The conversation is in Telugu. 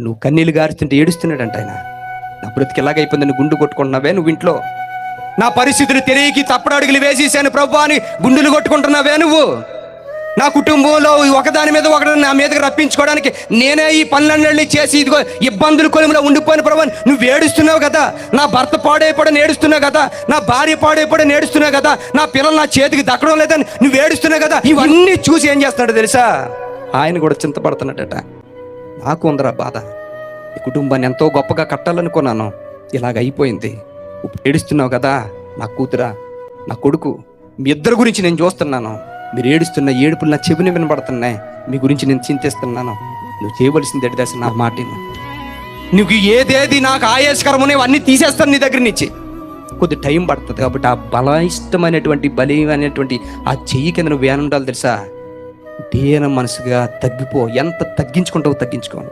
నువ్వు కన్నీళ్ళు గారుస్తుంటే ఏడుస్తున్నాడంట ఆయన. నా బ్రతికి ఎలాగైపోయిందని గుండు కొట్టుకుంటున్నావే నువ్వు ఇంట్లో. నా పరిస్థితులు తెలియకి తప్పుడు అడుగులు వేసేసాను ప్రభు అని గుండులు కొట్టుకుంటున్నావే నువ్వు. నా కుటుంబంలో ఒకదాని మీద ఒకటి నా మీదకి రప్పించుకోవడానికి నేనే ఈ పనులన్నీ చేసి ఇదిగో ఇబ్బందుల కొలిమిలో ఉండిపోయిన ప్రభు నువ్వు ఏడుస్తున్నావు కదా. నా భర్త పాడైపోవడం ఏడుస్తున్నావు కదా, నా భార్య పాడైపోవడం ఏడుస్తున్నావు కదా, నా పిల్లలు నా చేతికి దక్కడం లేదని నువ్వు ఏడుస్తున్నావు కదా. ఇవన్నీ చూసి ఏం చేస్తున్నాడు తెలుసా, ఆయన కూడా చింతపడుతున్నాడట. నాకు ఉందరా బాధ, ఈ కుటుంబాన్ని ఎంతో గొప్పగా కట్టాలనుకున్నాను, ఇలాగ అయిపోయింది. ఏడుస్తున్నావు కదా నా కూతురా నా కొడుకు, మీ ఇద్దరి గురించి నేను చూస్తున్నాను. మీరు ఏడుస్తున్న ఏడుపులు నా చెవిని వినబడుతున్నాయి. మీ గురించి నేను చింతిస్తున్నాను. నువ్వు చేయవలసింది ఏంటి దశ, నా మాటను. నువ్వు ఏదేది నాకు ఆయాసకరమనే అన్నీ తీసేస్తాను నీ దగ్గర నుంచి. కొద్ది టైం పడుతుంది కాబట్టి ఆ బలమైనటువంటి ఆ చెయ్యి కింద నువ్వు ఏనుండాలి తెలుసా, దేన మనసుగా తగ్గిపో. ఎంత తగ్గించుకుంటావో తగ్గించుకో.